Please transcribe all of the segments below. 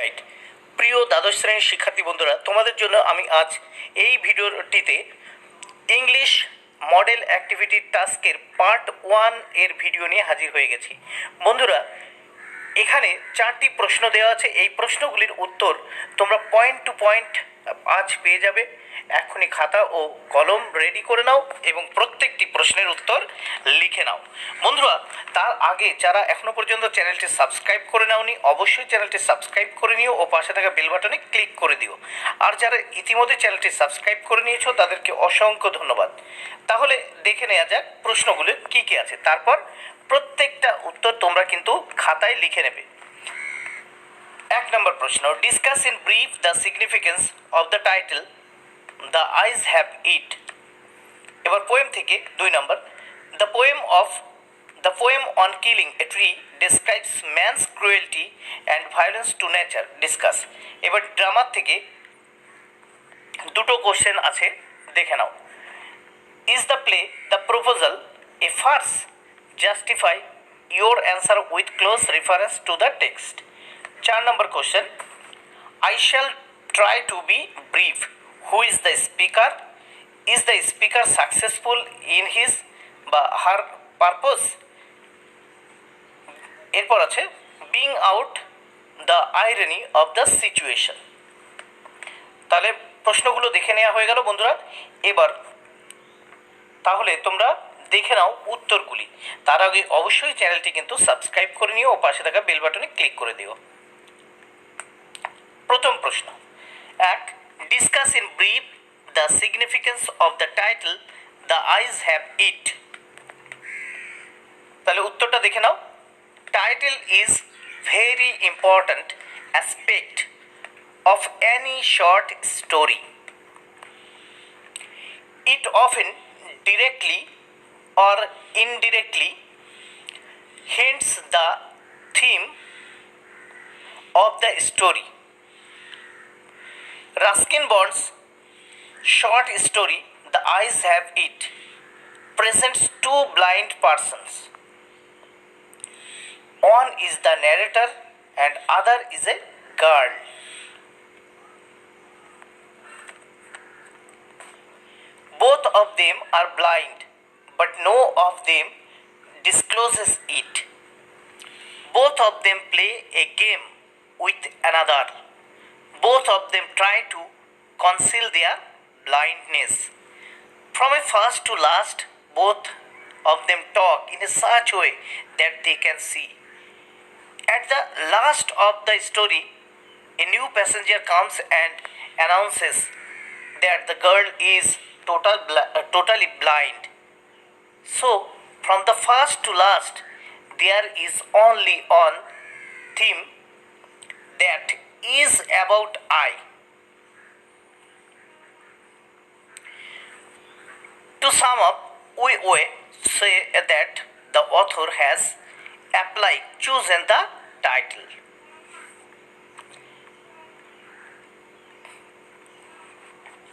Right. প্রিয় দ্বাদশ শ্রেণীর শিক্ষার্থী বন্ধুরা, তোমাদের জন্য আমি আজ এই ভিডিওটিতে ইংলিশ মডেল অ্যাক্টিভিটি টাস্কের পার্ট 1 এর ভিডিও নিয়ে হাজির হয়ে গেছি। বন্ধুরা, এখানে 4টি প্রশ্ন দেওয়া আছে। এই প্রশ্নগুলির উত্তর তোমরা পয়েন্ট টু পয়েন্ট আজ পেয়ে যাবে। এখনই খাতা ও কলম রেডি করে নাও এবং প্রত্যেকটি প্রশ্নের উত্তর লিখে নাও। বন্ধুরা, তার আগে যারা এখনো পর্যন্ত চ্যানেলটি সাবস্ক্রাইব করে নাওনি, অবশ্যই চ্যানেলটি সাবস্ক্রাইব করে নিও ও পাশে থাকা বেল বাটনে ক্লিক করে দিও। আর যারা ইতিমধ্যে চ্যানেলটি সাবস্ক্রাইব করে নিয়েছো তাদেরকে অসংখ্য ধন্যবাদ। তাহলে দেখে নেওয়া যাক প্রশ্নগুলো কী কী আছে, তারপর প্রত্যেকটা উত্তর তোমরা কিন্তু খাতায় লিখে নেবে। 1 নম্বর প্রশ্ন, discuss in brief the significance of the title the eyes have it. এবার পোয়েম থেকে 2 নম্বর, the poem on killing a tree describes man's cruelty and violence to nature, discuss. এবার ড্রামার থেকে দুটো কোশ্চেন আছে, দেখে নাও। Is the play the proposal a farce? Justify your answer with close reference to the text. 4 number question, I shall try to be brief. Who is the speaker? Is the speaker successful in his বা her purpose? এরপর আছে being out the irony of the situation. তাহলে প্রশ্নগুলো দেখে নেওয়া হয়ে গেল বন্ধুরা। এবার তাহলে তোমরা দেখে নাও উত্তরগুলি। তার আগে অবশ্যই চ্যানেলটি কিন্তু সাবস্ক্রাইব করে নিও ও পাশে থাকা বেল বাটনে ক্লিক করে দিও। প্রথম প্রশ্ন 1, discuss in brief the significance of the title the eyes have it. তাহলে উত্তরটা দেখে নাও। Title is very important aspect of any short story. It often directly or indirectly hints the theme of the story. Ruskin Bond's short story The Eyes Have It presents two blind persons. One is the narrator and other is a girl. Both of them are blind, but no of them discloses it. Both of them play a game with another. Both of them try to conceal their blindness. From a first to last, both of them talk in a such way that they can see. At the last of the story, a new passenger comes and announces that the girl is totally blind. So, from the first to last, there is only one theme, that is about eye. To sum up, we say that the author has chosen the title.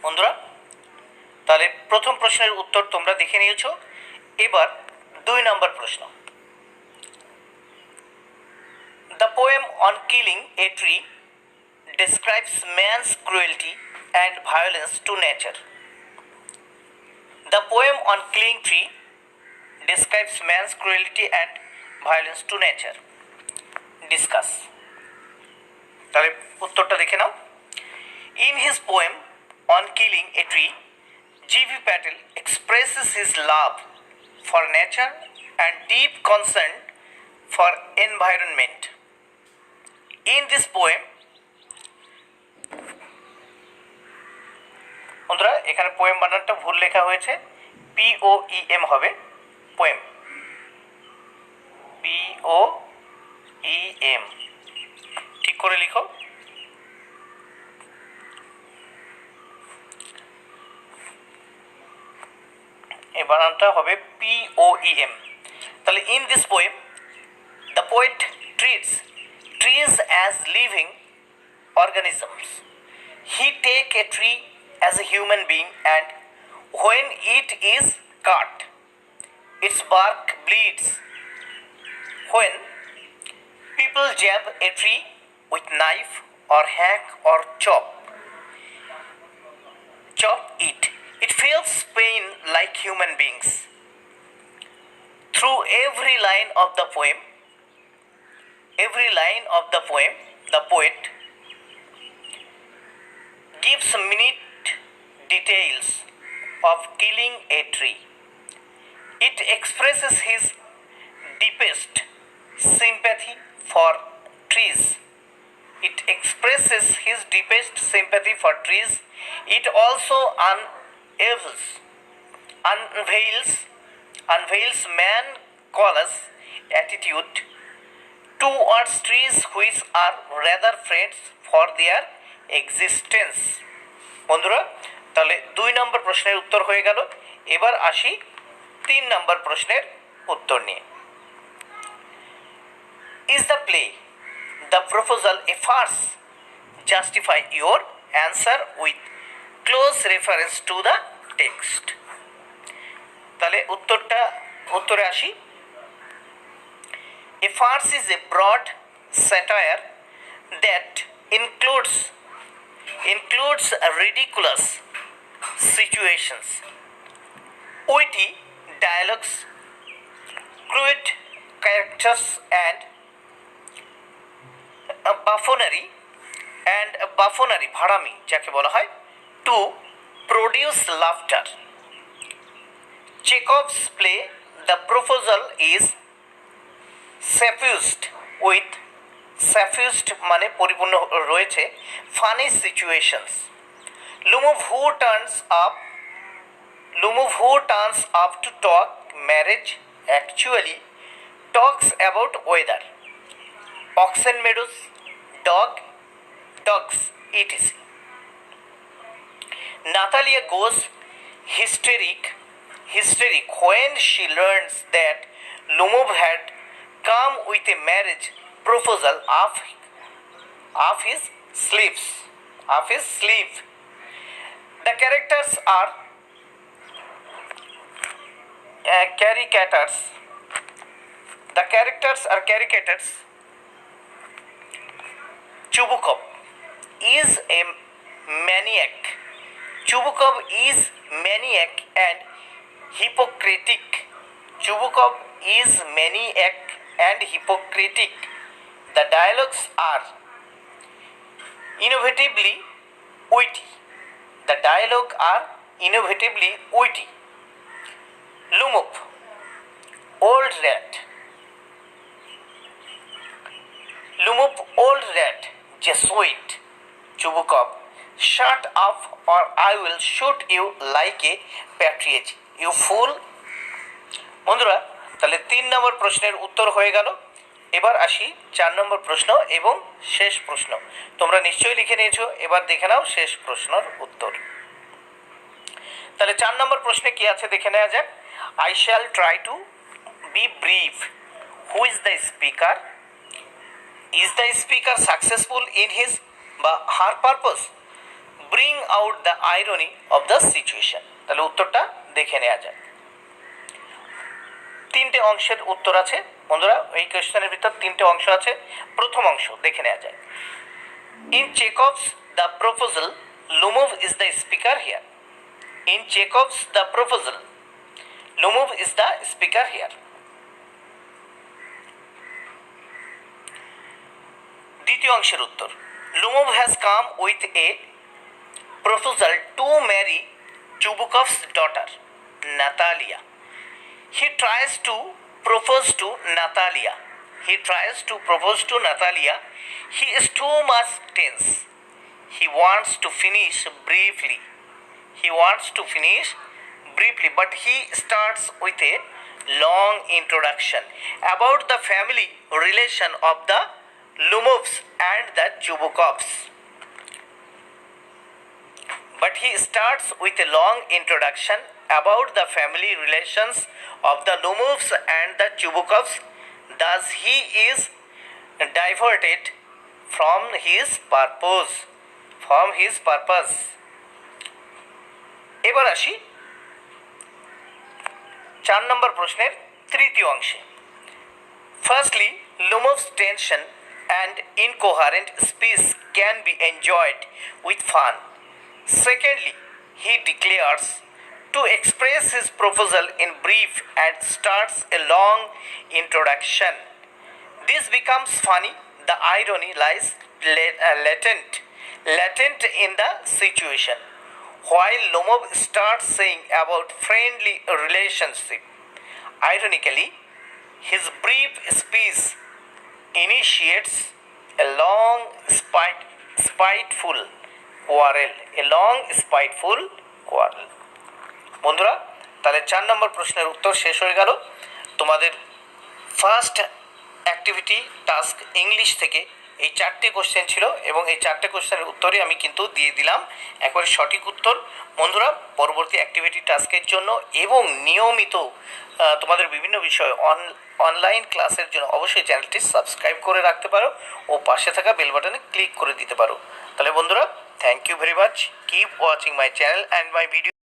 বন্ধুরা, তাহলে প্রথম প্রশ্নের উত্তর তোমরা দেখে নিয়েছো। এবার 2 নম্বর প্রশ্ন, the poem on killing a tree describes man's cruelty and violence to nature. The poem on killing tree describes man's cruelty and violence to nature, discuss. তাহলে উত্তরটা দেখে নাও। In his poem on killing a tree, G.V. Patel expresses his love for nature and deep concern for environment. In this poem, বন্ধুরা এখানে poem বানানটা ভুল লেখা হয়েছে, POEM হবে, পোয়েম POEM, ঠিক করে লিখো। এই বানানটা হবে POEM। তাহলে in this poem the poet treats trees as living organisms. He take a tree as a human being, and when it is cut, its bark bleeds. When people jab a tree with knife or hack or chop it. It feels pain like human beings. Through every line of the poem, the poet gives minute details of killing a tree. It expresses his deepest sympathy for trees. It expresses his deepest sympathy for trees. It also unveils man-callous attitude towards trees which are rather friends for their existence. বন্ধুরা, তাহলে 2 নম্বর প্রশ্নের উত্তর হয়ে গেল। এবার আসি 3 নম্বর প্রশ্নের উত্তর নিয়ে। Is the play The Proposal a farce? Justify your answer with close reference to the text. তাহলে উত্তরে আসি। A farce is a broad satire that includes ridiculous situations, witty dialogues, crude characters, and buffoonery ভাড়ামি যাকে বলা হয় to produce laughter. Chekhov's play The Proposal is suffused মানে পরিপূর্ণ রয়েছে funny situations. Lumov who turns up to talk marriage actually talks about weather, oxen meadows, dogs, etc. Natalia goes hysteric when she learns that Lumov had come with a marriage proposal of his sleeve. The characters are caricatures. Chubukov is a maniac. And hypocritic. The dialogues are innovatively witty. Lumov, old rat, Jesuit. Chubukov, shut up or I will shoot you like a partridge, you fool. বন্ধুরা, তাহলে 3 নম্বর প্রশ্নের উত্তর হয়ে গেল। এবার আসি 4 নম্বর প্রশ্ন এবং শেষ প্রশ্ন। তোমরা নিশ্চয়ই লিখে নিয়েছো, এবার দেখে নাও শেষ প্রশ্নের উত্তর। তাহলে 4 নম্বর প্রশ্নে কি আছে দেখে নেওয়া যাক। I shall try to be brief. Who is the speaker? Is the speaker successful in his বা her purpose? Bring out the irony of the situation. তাহলে উত্তরটা দেখে নেওয়া যাক। 3টে অংশের উত্তর আছে বন্ধুরা, এই কোশ্চেনের ভিতর 3টে অংশ আছে। প্রথম অংশ দেখে নেওয়া যায়। In Chekhov's The Proposal, Lumov is the speaker here. In Chekhov's The Proposal, Lumov is the speaker here. দ্বিতীয় অংশের উত্তর। Lumov has come with a proposal to marry Chubukov's daughter, Natalia. He tries to propose to Natalia. He is too much tense. He wants to finish briefly, but he starts with a long introduction about the family relation of the Lumovs and the Chubukovs. But he starts with a long introduction about the family relations of the Lumovs and the Chubukovs. Thus he is diverted from his purpose. এবার আসি 4 নম্বর প্রশ্নের তৃতীয় অংশে। Firstly, Lumov's tension and incoherent speech can be enjoyed with fun. Secondly, he declares to express his proposal in brief and starts a long introduction. This becomes funny. The irony lies latent in the situation. While Lomov starts saying about friendly relationship, ironically, his brief speech initiates a long spiteful quarrel. A long spiteful quarrel. বন্ধুরা, তাহলে 4 নম্বর প্রশ্নের উত্তর শেষ হয়ে গেল। তোমাদের first activity task English থেকে এই 4টে কোশ্চেন ছিল এবং এই 4টে কোশ্চেনের উত্তরই আমি কিন্তু দিয়ে দিলাম একবারে সঠিক উত্তর। বন্ধুরা, পরবর্তী অ্যাক্টিভিটি টাস্কের জন্য এবং নিয়মিত তোমাদের বিভিন্ন বিষয় অনলাইন ক্লাসের জন্য অবশ্যই চ্যানেলটি সাবস্ক্রাইব করে রাখতে পারো ও পাশে থাকা বেল বাটনে ক্লিক করে দিতে পারো। তাহলে বন্ধুরা, thank you very much. Keep watching my channel and my video.